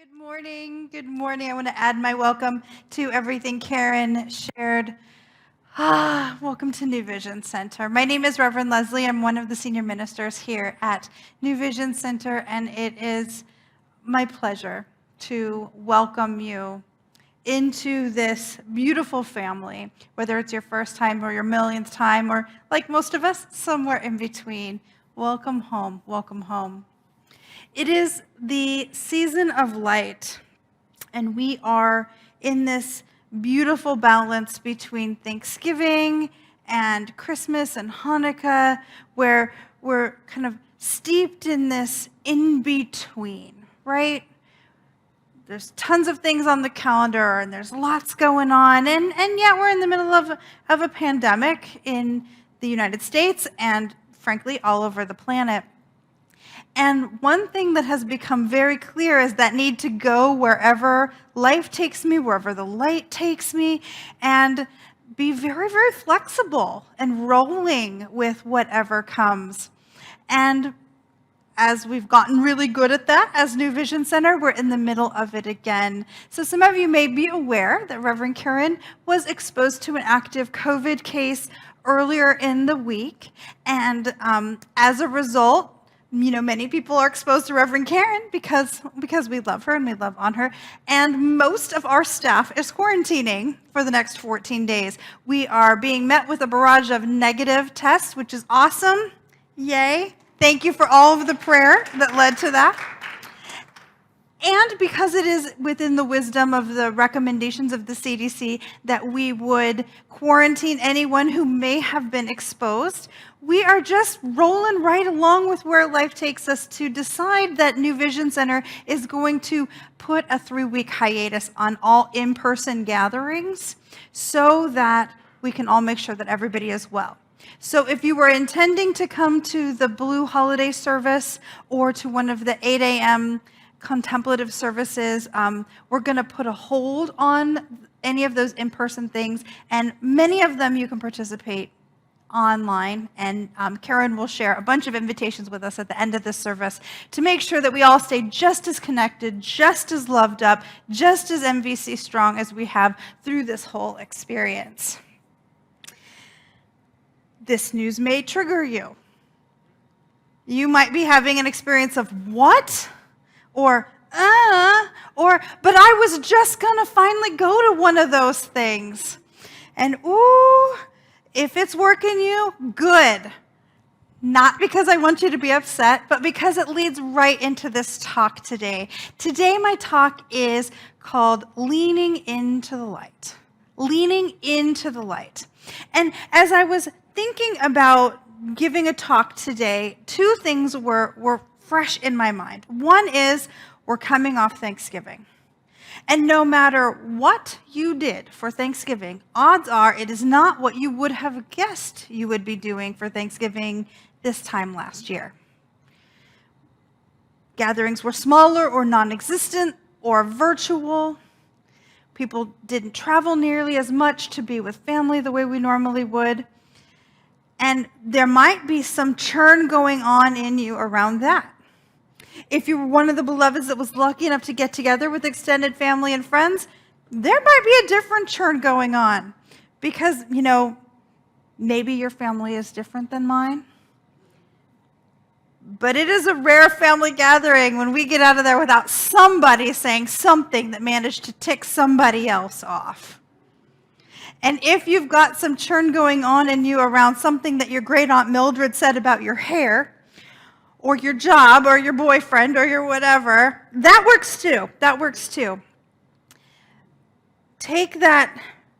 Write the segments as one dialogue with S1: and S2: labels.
S1: Good morning. Good morning. I want to add my welcome to everything Karen shared. Welcome to New Vision Center. My name is Reverend Leslie. I'm one of the senior ministers here at New Vision Center, and it is my pleasure to welcome you into this beautiful family, whether it's your first time or your millionth time, or like most of us, somewhere in between. Welcome home. Welcome home. It is the season of light, and we are in this beautiful balance between Thanksgiving and Christmas and Hanukkah, where we're kind of steeped in this in-between, right? There's tons of things on the calendar, and there's lots going on, and yet we're in the middle of a pandemic in the United States and, frankly, all over the planet. And one thing that has become very clear is that need to go wherever life takes me, wherever the light takes me, and be very, very flexible and rolling with whatever comes. And as we've gotten really good at that as New Vision Center, we're in the middle of it again. So some of you may be aware that Reverend Karen was exposed to an active COVID case earlier in the week. And as a result, many people are exposed to Reverend Karen because we love her and we love on her. And most of our staff is quarantining for the next 14 days. We are being met with a barrage of negative tests, which is awesome. Yay. Thank you for all of the prayer that led to that. And because it is within the wisdom of the recommendations of the CDC that we would quarantine anyone who may have been exposed, we are just rolling right along with where life takes us to decide that New Vision Center is going to put a 3-week hiatus on all in-person gatherings so that we can all make sure that everybody is well. So if you were intending to come to the Blue Holiday service or to one of the 8 a.m. contemplative services, we're going to put a hold on any of those in-person things, and many of them you can participate online, and Karen will share a bunch of invitations with us at the end of this service to make sure that we all stay just as connected, just as loved up, just as MVC strong as we have through this whole experience. This news may trigger you. You might be having an experience of what? Or but I was just gonna finally go to one of those things. And ooh, if it's working you, good. Not because I want you to be upset, but because it leads right into this talk today. Today, my talk is called Leaning into the Light. Leaning into the light. And as I was thinking about giving a talk today, two things were fresh in my mind. One is we're coming off Thanksgiving. And no matter what you did for Thanksgiving, odds are it is not what you would have guessed you would be doing for Thanksgiving this time last year. Gatherings were smaller or non-existent or virtual. People didn't travel nearly as much to be with family the way we normally would. And there might be some churn going on in you around that. If you were one of the beloveds that was lucky enough to get together with extended family and friends, there might be a different churn going on because, maybe your family is different than mine. But it is a rare family gathering when we get out of there without somebody saying something that managed to tick somebody else off. And if you've got some churn going on in you around something that your great aunt Mildred said about your hair, or your job, or your boyfriend, or your whatever, that works too. That works too. Take that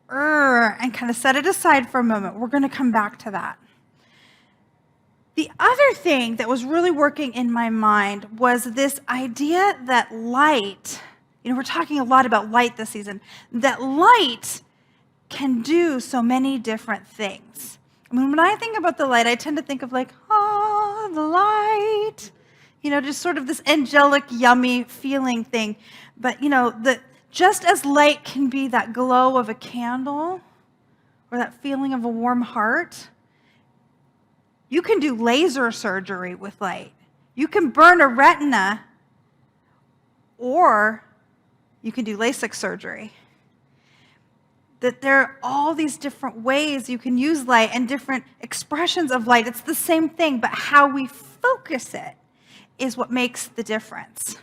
S1: and kind of set it aside for a moment. We're going to come back to that. The other thing that was really working in my mind was this idea that light, we're talking a lot about light this season, that light can do so many different things. When I think about the light, I tend to think of the light, just sort of this angelic, yummy feeling thing. But, just as light can be that glow of a candle or that feeling of a warm heart, you can do laser surgery with light. You can burn a retina, or You can do LASIK surgery. That there are all these different ways you can use light and different expressions of light. It's the same thing, but how we focus it is what makes the difference.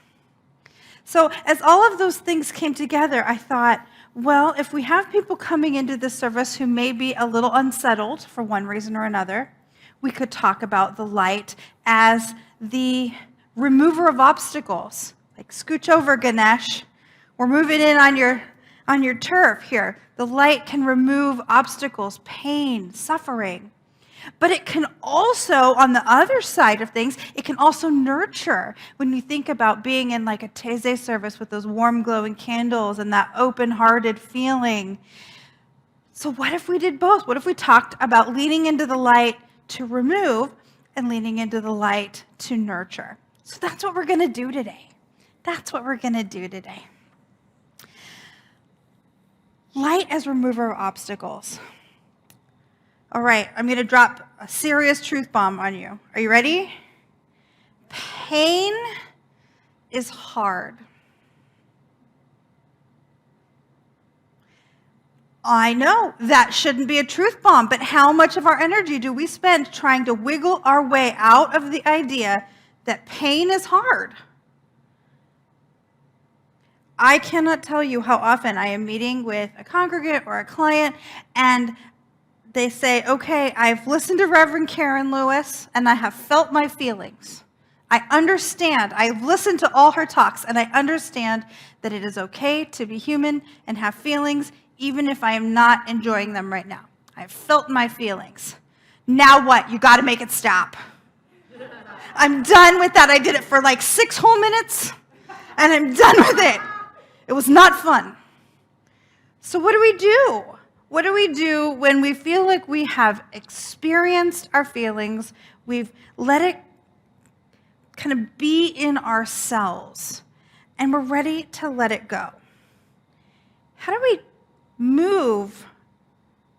S1: So as all of those things came together, I thought, well, if we have people coming into this service who may be a little unsettled for one reason or another, we could talk about the light as the remover of obstacles. Like, scooch over, Ganesh. We're moving in on your turf here. The light can remove obstacles, pain, suffering. But it can also, on the other side of things, it can also nurture. When you think about being in like a Taizé service with those warm glowing candles and that open-hearted feeling. So what if we did both? What if we talked about leaning into the light to remove and leaning into the light to nurture? So that's what we're going to do today. That's what we're going to do today. Light as remover of obstacles. All right, I'm going to drop a serious truth bomb on you. Are you ready? Pain is hard. I know that shouldn't be a truth bomb, but how much of our energy do we spend trying to wiggle our way out of the idea that pain is hard? I cannot tell you how often I am meeting with a congregant or a client, and they say, okay, I've listened to Reverend Karen Lewis, and I have felt my feelings. I understand. I've listened to all her talks, and I understand that it is okay to be human and have feelings, even if I am not enjoying them right now. I've felt my feelings. Now what? You got to make it stop. I'm done with that. I did it for like 6 whole minutes, and I'm done with it. It was not fun. So what do we do? What do we do when we feel like we have experienced our feelings, we've let it kind of be in ourselves, and we're ready to let it go? How do we move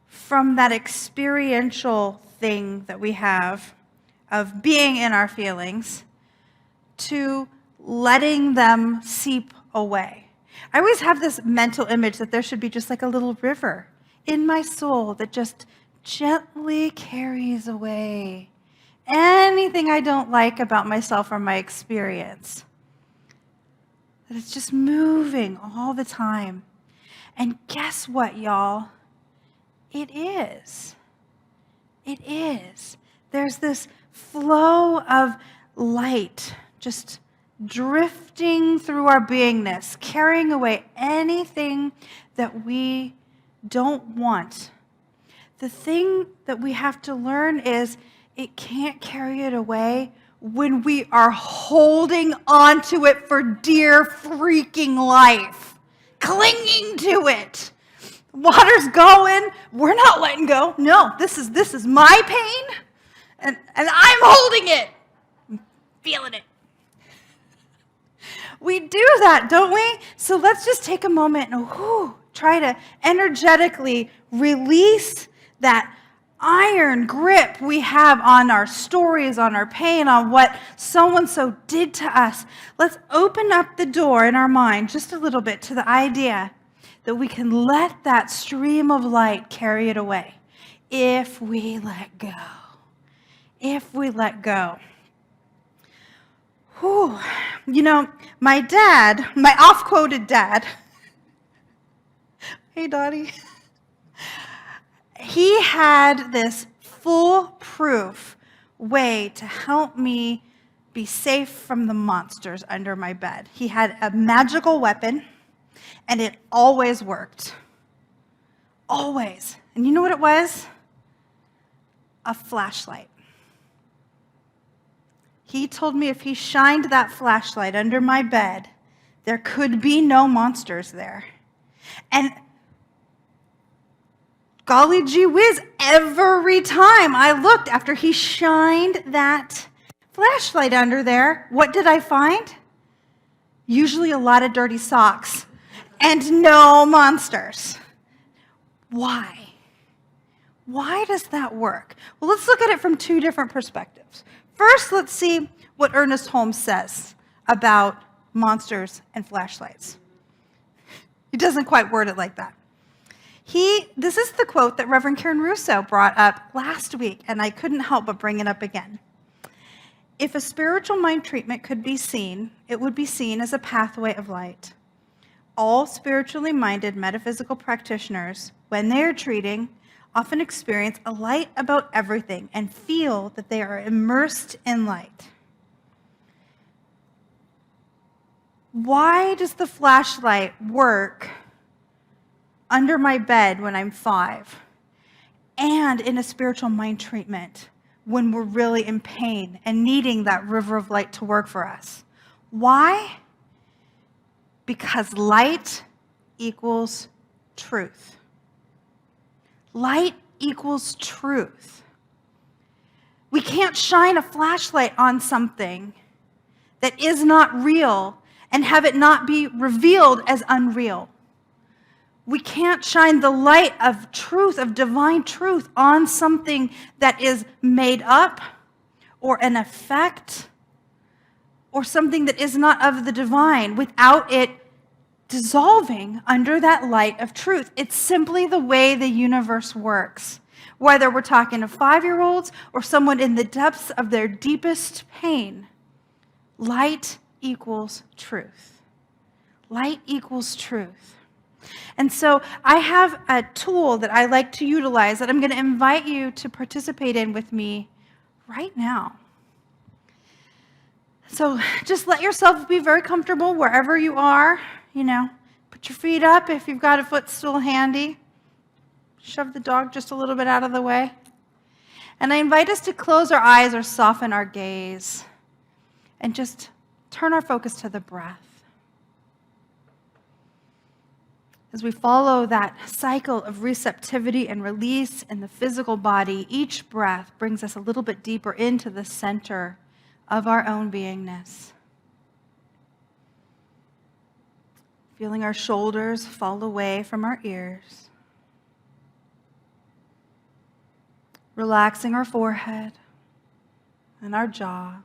S1: from that experiential thing that we have of being in our feelings to letting them seep away? I always have this mental image that there should be just like a little river in my soul that just gently carries away anything I don't like about myself or my experience. That it's just moving all the time. And guess what, y'all? It is. It is. There's this flow of light just drifting through our beingness, carrying away anything that we don't want. The thing that we have to learn is it can't carry it away when we are holding on to it for dear freaking life, clinging to it. Water's going, we're not letting go. No, this is my pain, and I'm holding it, I'm feeling it. We do that, don't we? So let's just take a moment and try to energetically release that iron grip we have on our stories, on our pain, on what so-and-so did to us. Let's open up the door in our mind just a little bit to the idea that we can let that stream of light carry it away if we let go. If we let go. Whew. You know, my dad, my off-quoted dad, hey, Dottie, he had this foolproof way to help me be safe from the monsters under my bed. He had a magical weapon, and it always worked. Always. And you know what it was? A flashlight. He told me if he shined that flashlight under my bed, there could be no monsters there. And golly gee whiz, every time I looked after he shined that flashlight under there, what did I find? Usually a lot of dirty socks and no monsters. Why? Why does that work? Well, let's look at it from 2 different perspectives. First, let's see what Ernest Holmes says about monsters and flashlights. He doesn't quite word it like that. This is the quote that Reverend Karen Russo brought up last week, and I couldn't help but bring it up again. If a spiritual mind treatment could be seen, it would be seen as a pathway of light. All spiritually minded metaphysical practitioners, when they are treating, often experience a light about everything and feel that they are immersed in light. Why does the flashlight work under my bed when I'm 5 and in a spiritual mind treatment when we're really in pain and needing that river of light to work for us? Why? Because light equals truth. Light equals truth. We can't shine a flashlight on something that is not real and have it not be revealed as unreal. We can't shine the light of truth, of divine truth, on something that is made up or an effect or something that is not of the divine without it dissolving under that light of truth. It's simply the way the universe works. Whether we're talking to 5-year-olds or someone in the depths of their deepest pain, light equals truth. Light equals truth. And so I have a tool that I like to utilize that I'm going to invite you to participate in with me right now. So just let yourself be very comfortable wherever you are. Put your feet up if you've got a footstool handy. Shove the dog just a little bit out of the way. And I invite us to close our eyes or soften our gaze and just turn our focus to the breath. As we follow that cycle of receptivity and release in the physical body, each breath brings us a little bit deeper into the center of our own beingness. Feeling our shoulders fall away from our ears. Relaxing our forehead and our jaw.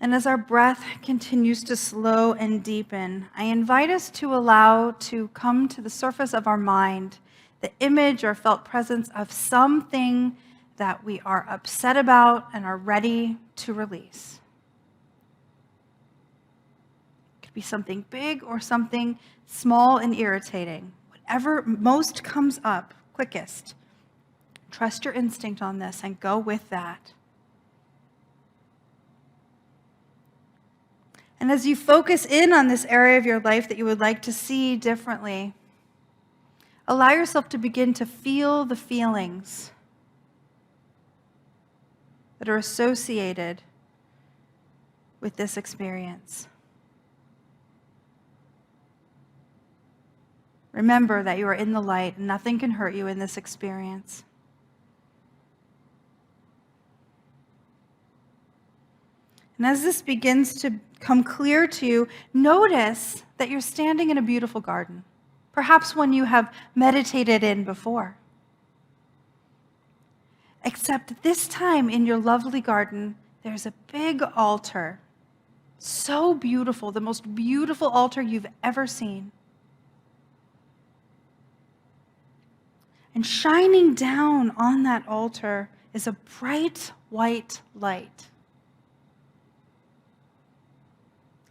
S1: And as our breath continues to slow and deepen, I invite us to allow to come to the surface of our mind the image or felt presence of something that we are upset about and are ready to release. It could be something big or something small and irritating. Whatever most comes up quickest, trust your instinct on this and go with that. And as you focus in on this area of your life that you would like to see differently, allow yourself to begin to feel the feelings that are associated with this experience. Remember that you are in the light and nothing can hurt you in this experience. And as this begins to come clear to you, notice that you're standing in a beautiful garden, perhaps one you have meditated in before. Except this time in your lovely garden, there's a big altar, so beautiful, the most beautiful altar you've ever seen. And shining down on that altar is a bright white light,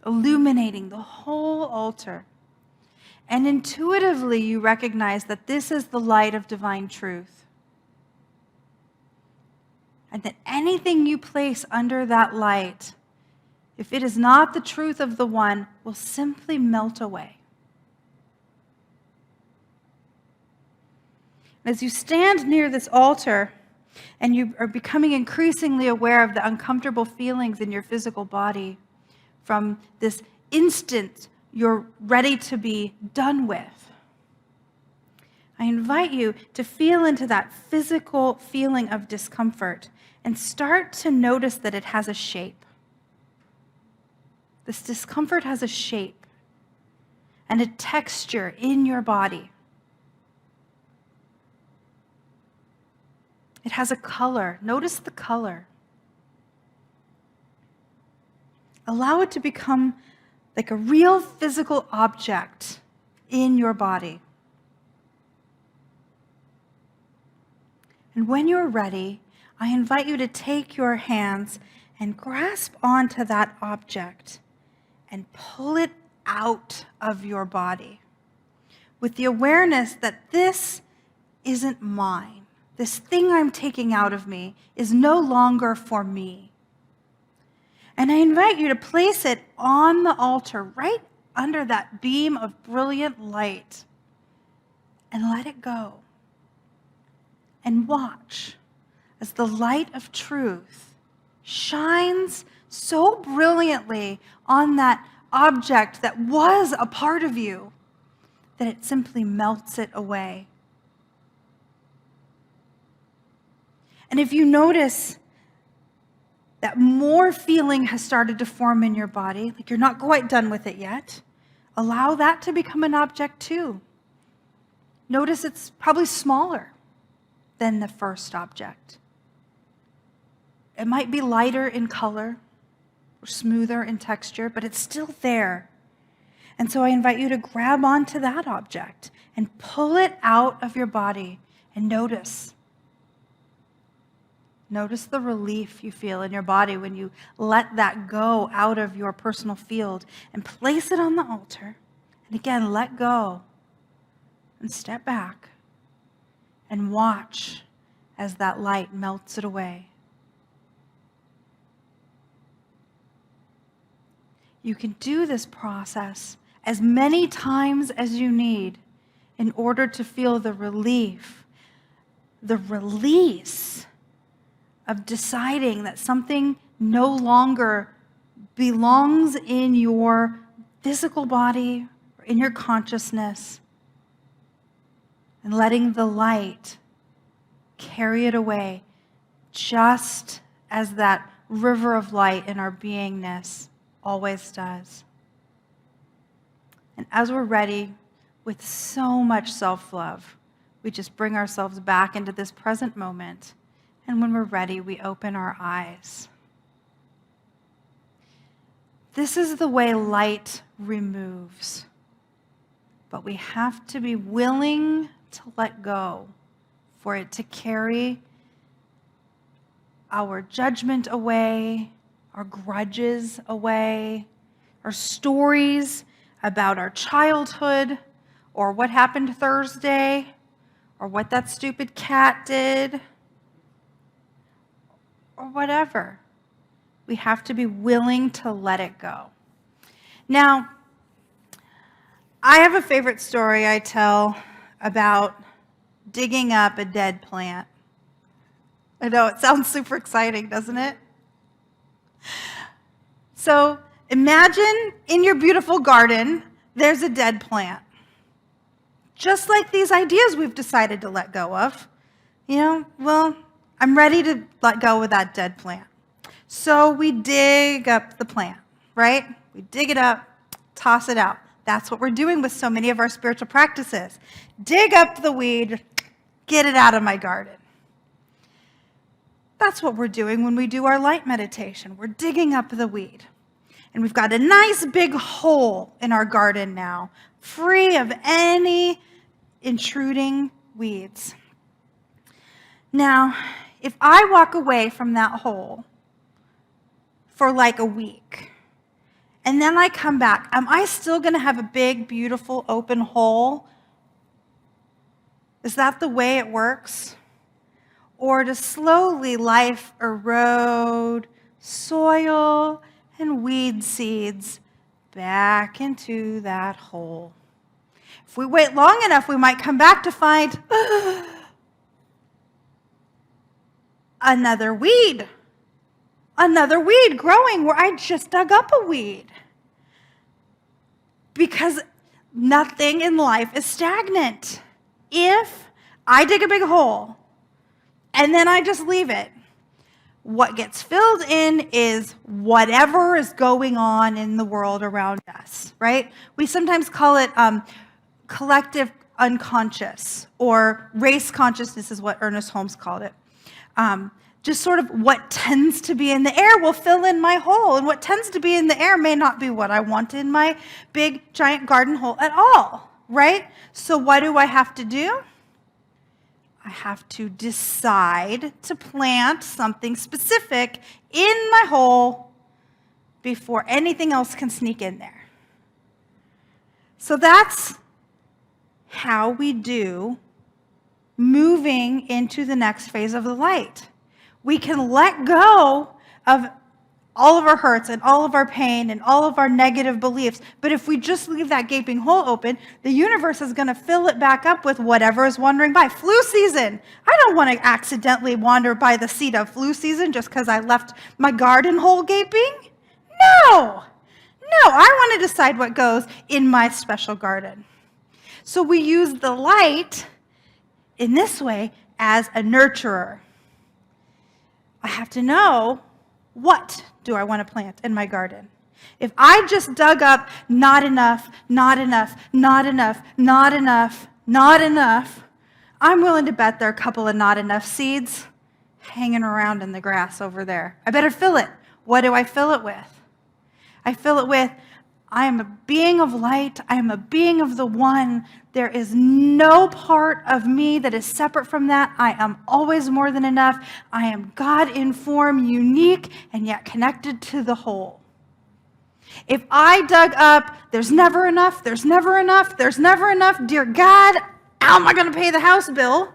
S1: illuminating the whole altar. And intuitively, you recognize that this is the light of divine truth. And that anything you place under that light, if it is not the truth of the one, will simply melt away. As you stand near this altar and you are becoming increasingly aware of the uncomfortable feelings in your physical body from this instant you're ready to be done with, I invite you to feel into that physical feeling of discomfort and start to notice that it has a shape. This discomfort has a shape and a texture in your body. It has a color. Notice the color. Allow it to become like a real physical object in your body. And when you're ready, I invite you to take your hands and grasp onto that object and pull it out of your body with the awareness that this isn't mine. This thing I'm taking out of me is no longer for me. And I invite you to place it on the altar, right under that beam of brilliant light, and let it go. And watch as the light of truth shines so brilliantly on that object that was a part of you that it simply melts it away. And if you notice that more feeling has started to form in your body, like you're not quite done with it yet, allow that to become an object too. Notice it's probably smaller than the first object. It might be lighter in color or smoother in texture, but it's still there. And so I invite you to grab onto that object and pull it out of your body and notice. Notice the relief you feel in your body when you let that go out of your personal field and place it on the altar. And again, let go and step back and watch as that light melts it away. You can do this process as many times as you need in order to feel the relief, the release of deciding that something no longer belongs in your physical body or in your consciousness, and letting the light carry it away, just as that river of light in our beingness always does. And as we're ready, with so much self-love, we just bring ourselves back into this present moment. And when we're ready, we open our eyes. This is the way light removes. But we have to be willing to let go for it to carry our judgment away, our grudges away, our stories about our childhood, or what happened Thursday, or what that stupid cat did, or whatever. We have to be willing to let it go. Now, I have a favorite story I tell about digging up a dead plant. I know, it sounds super exciting, doesn't it? So imagine in your beautiful garden, there's a dead plant. Just like these ideas we've decided to let go of. Well, I'm ready to let go of that dead plant. So we dig up the plant, right? We dig it up, toss it out. That's what we're doing with so many of our spiritual practices. Dig up the weed, get it out of my garden. That's what we're doing when we do our light meditation. We're digging up the weed. And we've got a nice big hole in our garden now, free of any intruding weeds. Now, if I walk away from that hole for like a week, and then I come back, am I still going to have a big, beautiful, open hole? Is that the way it works? Or does slowly life erode soil and weed seeds back into that hole? If we wait long enough, we might come back to find another weed growing where I just dug up a weed. Because nothing in life is stagnant. If I dig a big hole and then I just leave it, what gets filled in is whatever is going on in the world around us, right? We sometimes call it collective unconscious, or race consciousness is what Ernest Holmes called it. just sort of what tends to be in the air will fill in my hole. And what tends to be in the air may not be what I want in my big, giant garden hole at all, right? So what do I have to do? I have to decide to plant something specific in my hole before anything else can sneak in there. So that's how we do moving into the next phase of the light. We can let go of all of our hurts and all of our pain and all of our negative beliefs. But if we just leave that gaping hole open, the universe is going to fill it back up with whatever is wandering by. Flu season. I don't want to accidentally wander by the seat of flu season just because I left my garden hole gaping. No, I want to decide what goes in my special garden. So we use the light in this way as a nurturer. I have to know, what do I want to plant in my garden? If I just dug up not enough, not enough, not enough, not enough, not enough, I'm willing to bet there are a couple of not enough seeds hanging around in the grass over there. I better fill it. What do I fill it with? I fill it with, I am a being of light. I am a being of the one. There is no part of me that is separate from that. I am always more than enough. I am God in form, unique, and yet connected to the whole. If I dug up, there's never enough, there's never enough, there's never enough, dear God, how am I going to pay the house bill?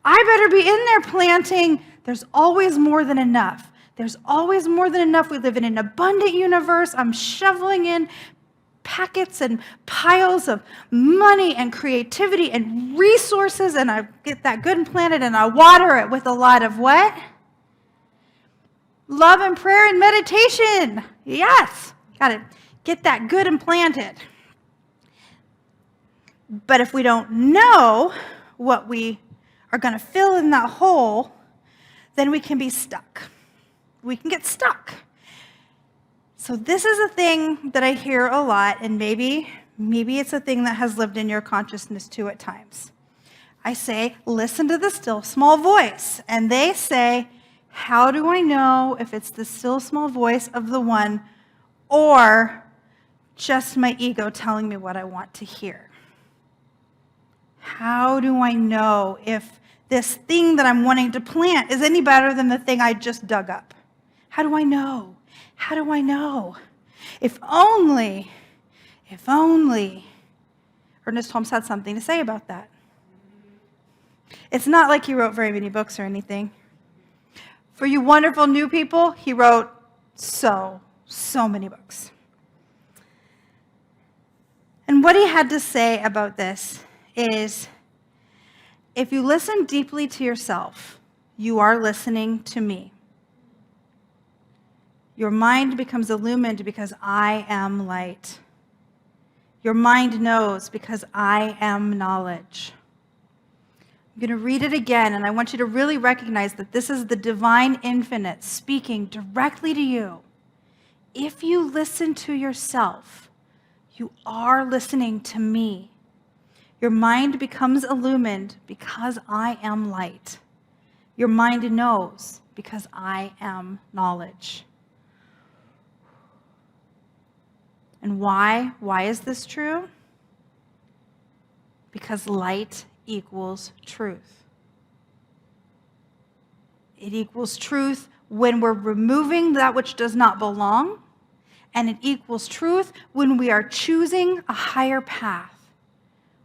S1: I better be in there planting, there's always more than enough. There's always more than enough. We live in an abundant universe. I'm shoveling in packets and piles of money and creativity and resources, and I get that good and planted, and I water it with a lot of what? Love and prayer and meditation. Yes, got to get that good and planted. But if we don't know what we are going to fill in that hole, then we can be stuck. We can get stuck. So this is a thing that I hear a lot, and maybe it's a thing that has lived in your consciousness too at times. I say, listen to the still small voice. And they say, how do I know if it's the still small voice of the one or just my ego telling me what I want to hear? How do I know if this thing that I'm wanting to plant is any better than the thing I just dug up? How do I know? How do I know? If only Ernest Holmes had something to say about that. It's not like he wrote very many books or anything. For you wonderful new people, he wrote so many books. And what he had to say about this is, if you listen deeply to yourself, you are listening to me. Your mind becomes illumined because I am light. Your mind knows because I am knowledge. I'm going to read it again, and I want you to really recognize that this is the divine infinite speaking directly to you. If you listen to yourself, you are listening to me. Your mind becomes illumined because I am light. Your mind knows because I am knowledge. And why? Why is this true? Because light equals truth. It equals truth when we're removing that which does not belong, and it equals truth when we are choosing a higher path,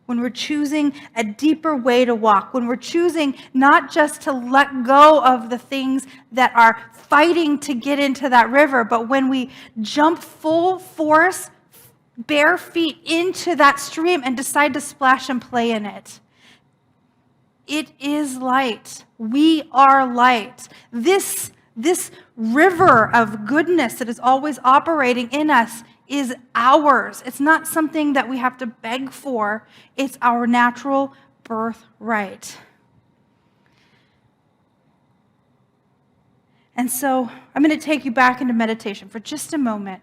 S1: when we're choosing a deeper way to walk, when we're choosing not just to let go of the things that are fighting to get into that river, but when we jump full force, bare feet into that stream and decide to splash and play in it. It is light. We are light. This river of goodness that is always operating in us is ours. It's not something that we have to beg for. It's our natural birthright. And so I'm going to take you back into meditation for just a moment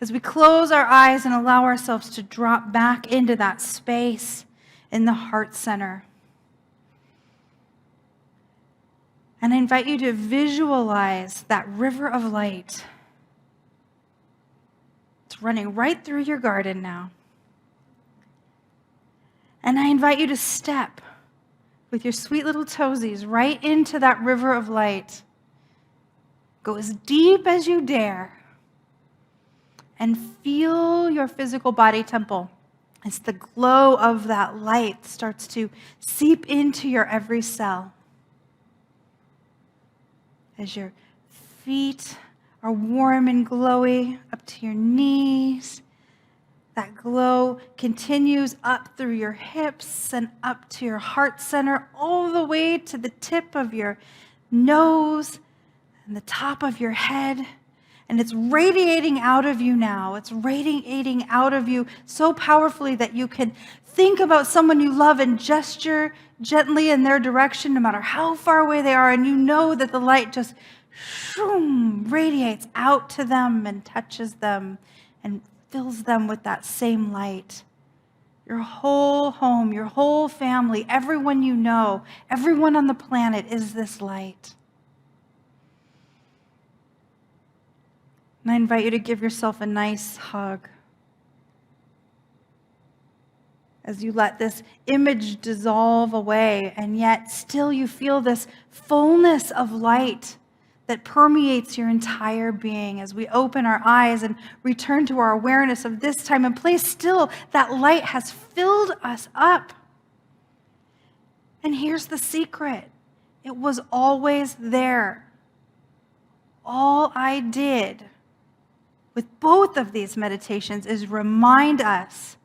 S1: as we close our eyes and allow ourselves to drop back into that space in the heart center. And I invite you to visualize that river of light. It's running right through your garden now. And I invite you to step with your sweet little toesies right into that river of light. Go as deep as you dare and feel your physical body temple as the glow of that light starts to seep into your every cell. As your feet are warm and glowy up to your knees, that glow continues up through your hips and up to your heart center, all the way to the tip of your nose and the top of your head. And it's radiating out of you now. It's radiating out of you so powerfully that you can think about someone you love and gesture gently in their direction, no matter how far away they are. And you know that the light just radiates out to them and touches them and fills them with that same light. Your whole home, your whole family, everyone you know, everyone on the planet is this light. And I invite you to give yourself a nice hug as you let this image dissolve away, and yet still you feel this fullness of light that permeates your entire being. As we open our eyes and return to our awareness of this time and place, still that light has filled us up. And here's the secret. It was always there. All I did with both of these meditations is remind us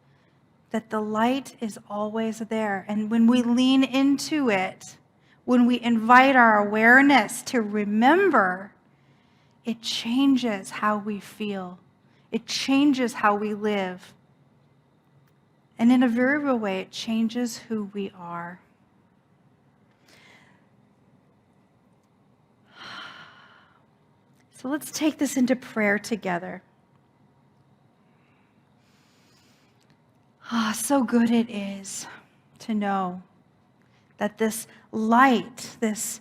S1: that the light is always there. And when we lean into it, when we invite our awareness to remember, it changes how we feel. It changes how we live. And in a very real way, it changes who we are. So let's take this into prayer together. So good it is to know that this light, this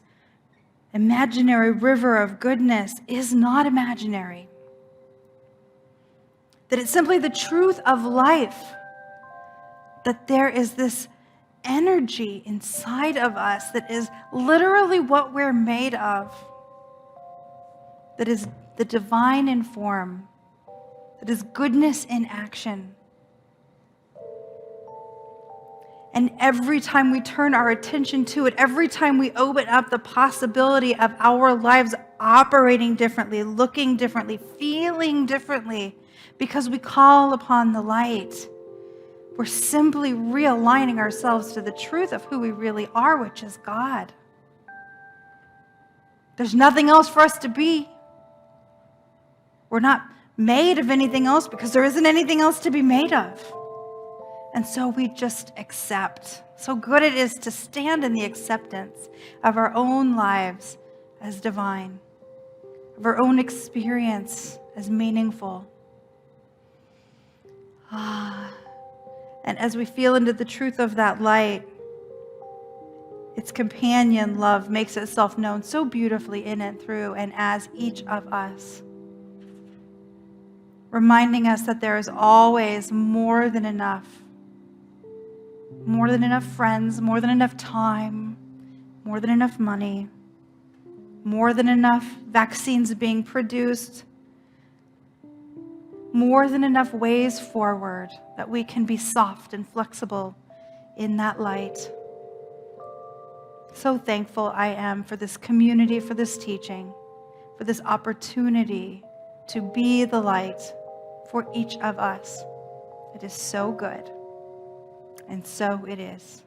S1: imaginary river of goodness is not imaginary. That it's simply the truth of life. That there is this energy inside of us that is literally what we're made of. That is the divine in form. That is goodness in action. And every time we turn our attention to it, every time we open up the possibility of our lives operating differently, looking differently, feeling differently, because we call upon the light, we're simply realigning ourselves to the truth of who we really are, which is God. There's nothing else for us to be. We're not made of anything else because there isn't anything else to be made of. And so we just accept. So good it is to stand in the acceptance of our own lives as divine, of our own experience as meaningful. And as we feel into the truth of that light, its companion love makes itself known so beautifully in and through and as each of us, reminding us that there is always more than enough. More than enough friends, more than enough time, more than enough money, more than enough vaccines being produced, more than enough ways forward that we can be soft and flexible in that light. So thankful I am for this community, for this teaching, for this opportunity to be the light for each of us. It is so good. And so it is.